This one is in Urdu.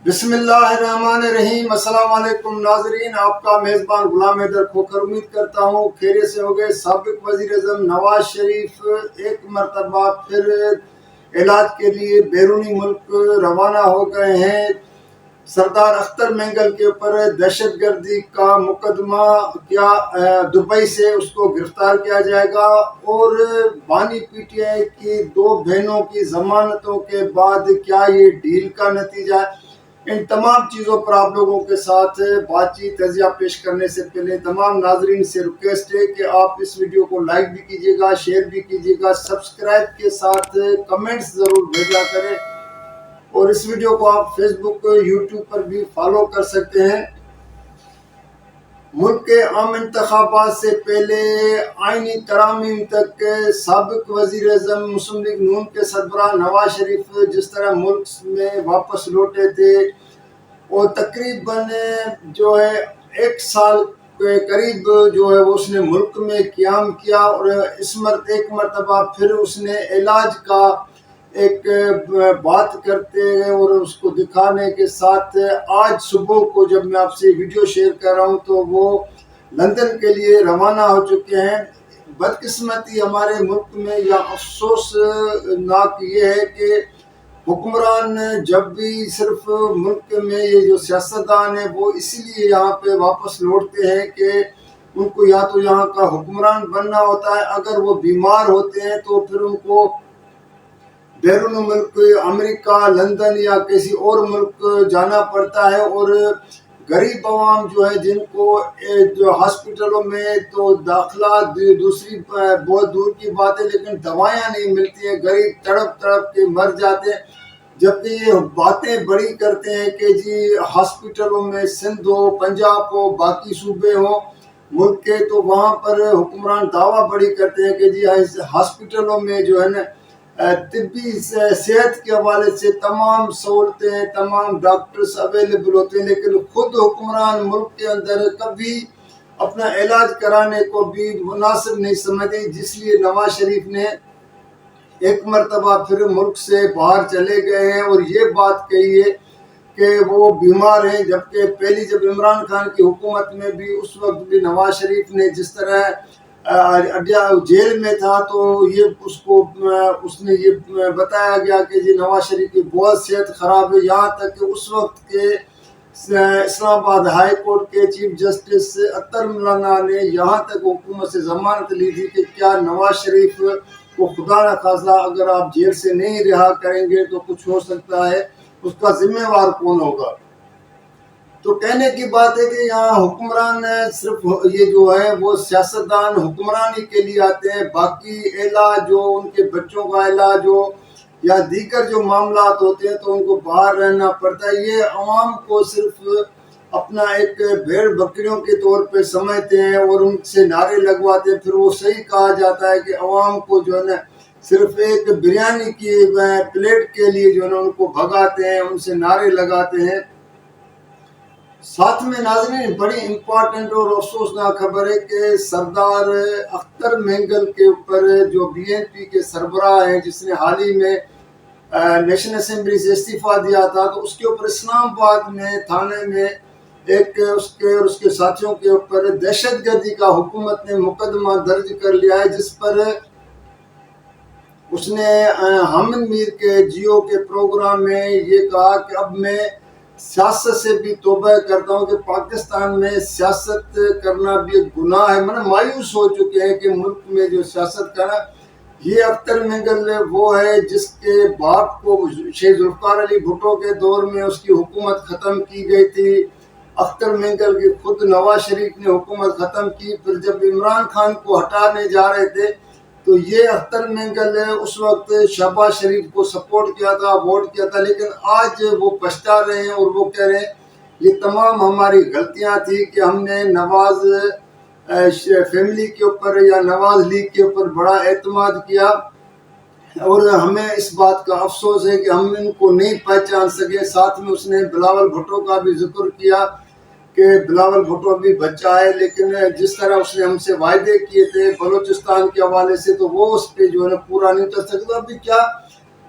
بسم اللہ الرحمن الرحیم۔ السلام علیکم ناظرین، آپ کا میزبان غلام حیدر کھوکھر امید کرتا ہوں خیریت سے ہو گئے۔ سابق وزیر اعظم نواز شریف ایک مرتبہ پھر علاج کے لیے بیرونی ملک روانہ ہو گئے ہیں۔ سردار اختر مینگل کے اوپر دہشت گردی کا مقدمہ، کیا دبئی سے اس کو گرفتار کیا جائے گا، اور بانی پی ٹی آئی کی دو بہنوں کی ضمانتوں کے بعد کیا یہ ڈیل کا نتیجہ ہے؟ ان تمام چیزوں پر آپ لوگوں کے ساتھ بات چیت تجزیہ پیش کرنے سے پہلے تمام ناظرین سے ریکویسٹ ہے کہ آپ اس ویڈیو کو لائک بھی کیجیے گا، شیئر بھی کیجیے گا، سبسکرائب کے ساتھ کمنٹس ضرور بھیجا کریں، اور اس ویڈیو کو آپ فیس بک یوٹیوب پر بھی فالو کر سکتے ہیں۔ ملک کے عام انتخابات سے پہلے آئینی ترامیم تک سابق وزیر اعظم مسلم لیگ نون کے سربراہ نواز شریف جس طرح ملک میں واپس لوٹے تھے، اور تقریباً جو ہے ایک سال کے قریب جو ہے وہ اس نے ملک میں قیام کیا، اور ایک مرتبہ پھر اس نے علاج کا ایک بات کرتے ہیں اور اس کو دکھانے کے ساتھ آج صبح کو جب میں آپ سے ویڈیو شیئر کر رہا ہوں تو وہ لندن کے لیے روانہ ہو چکے ہیں۔ بدقسمتی ہمارے ملک میں یا افسوسناک یہ ہے کہ حکمران جب بھی صرف ملک میں یہ جو سیاستدان ہیں وہ اسی لیے یہاں پہ واپس لوٹتے ہیں کہ ان کو یا تو یہاں کا حکمران بننا ہوتا ہے، اگر وہ بیمار ہوتے ہیں تو پھر ان کو بیرون ملک امریکہ، لندن یا کسی اور ملک جانا پڑتا ہے، اور غریب عوام جو ہے جن کو جو ہاسپٹلوں میں تو داخلہ دوسری بہت دور کی بات ہے، لیکن دوائیاں نہیں ملتی ہیں، غریب تڑپ تڑپ کے مر جاتے ہیں۔ جبکہ یہ باتیں بڑی کرتے ہیں کہ جی ہاسپٹلوں میں سندھ ہو، پنجاب ہو، باقی صوبے ہوں ملک کے، تو وہاں پر حکمران دعویٰ بڑی کرتے ہیں کہ جی ہاسپٹلوں میں جو ہے نا طبی صحت کے حوالے سے تمام سہولتیں، تمام ڈاکٹرز اویلیبل ہوتے ہیں، لیکن خود حکمران ملک کے اندر کبھی اپنا علاج کرانے کو بھی مناسب نہیں سمجھتے، جس لیے نواز شریف نے ایک مرتبہ پھر ملک سے باہر چلے گئے ہیں اور یہ بات کہی ہے کہ وہ بیمار ہیں۔ جبکہ پہلی جب عمران خان کی حکومت میں بھی اس وقت بھی نواز شریف نے جس طرح جیل میں تھا تو اس نے یہ بتایا گیا کہ جی نواز شریف کی بہت صحت خراب ہے، یہاں تک کہ اس وقت کے اسلام آباد ہائی کورٹ کے چیف جسٹس اطہر مولانا نے یہاں تک حکومت سے ضمانت لی تھی کہ کیا نواز شریف کو خدا نہ خواستہ اگر آپ جیل سے نہیں رہا کریں گے تو کچھ ہو سکتا ہے، اس کا ذمہ وار کون ہوگا۔ تو کہنے کی بات ہے کہ یہاں حکمران صرف یہ جو ہے وہ سیاستدان حکمرانی کے لیے آتے ہیں، باقی علاج جو ان کے بچوں کا علاج ہو یا دیگر جو معاملات ہوتے ہیں تو ان کو باہر رہنا پڑتا ہے۔ یہ عوام کو صرف اپنا ایک بھیڑ بکریوں کے طور پہ سمجھتے ہیں اور ان سے نعرے لگواتے ہیں۔ پھر وہ صحیح کہا جاتا ہے کہ عوام کو جو ہے نا صرف ایک بریانی کی پلیٹ کے لیے جو ہے نا ان کو بھگاتے ہیں، ان سے نعرے لگاتے ہیں۔ ساتھ میں ناظرین بڑی امپورٹنٹ اور افسوسناک خبر ہے کہ سردار اختر مینگل کے اوپر جو بی این پی کے سربراہ ہیں جس نے حال ہی میں نیشنل اسمبلی سے استعفیٰ دیا تھا، تو اس کے اوپر اسلام آباد میں تھانے میں ایک اس کے ساتھیوں کے اوپر دہشت گردی کا حکومت نے مقدمہ درج کر لیا ہے، جس پر اس نے حامد میر کے جیو کے پروگرام میں یہ کہا کہ اب میں سیاست سے بھی توبہ کرتا ہوں کہ پاکستان میں سیاست کرنا بھی ایک گناہ ہے۔ مایوس ہو چکے ہیں کہ ملک میں جو سیاست کرنا، یہ اختر مینگل وہ ہے جس کے باپ کو شیخ ذوالفقار علی بھٹو کے دور میں اس کی حکومت ختم کی گئی تھی۔ اختر مینگل کی خود نواز شریف نے حکومت ختم کی، پھر جب عمران خان کو ہٹانے جا رہے تھے تو یہ اختر مینگل اس وقت شہباز شریف کو سپورٹ کیا تھا، ووٹ کیا تھا، لیکن آج وہ پچھتا رہے ہیں اور وہ کہہ رہے ہیں یہ تمام ہماری غلطیاں تھی کہ ہم نے نواز فیملی کے اوپر یا نواز لیگ کے اوپر بڑا اعتماد کیا، اور ہمیں اس بات کا افسوس ہے کہ ہم ان کو نہیں پہچان سکے۔ ساتھ میں اس نے بلاول بھٹو کا بھی ذکر کیا کہ بلاول بھٹو بھی بچہ ہے، لیکن جس طرح اس نے ہم سے وعدے کیے تھے بلوچستان کے حوالے سے تو وہ اس پہ جو ہے نا پورا نہیں کر سکتا۔ ابھی کیا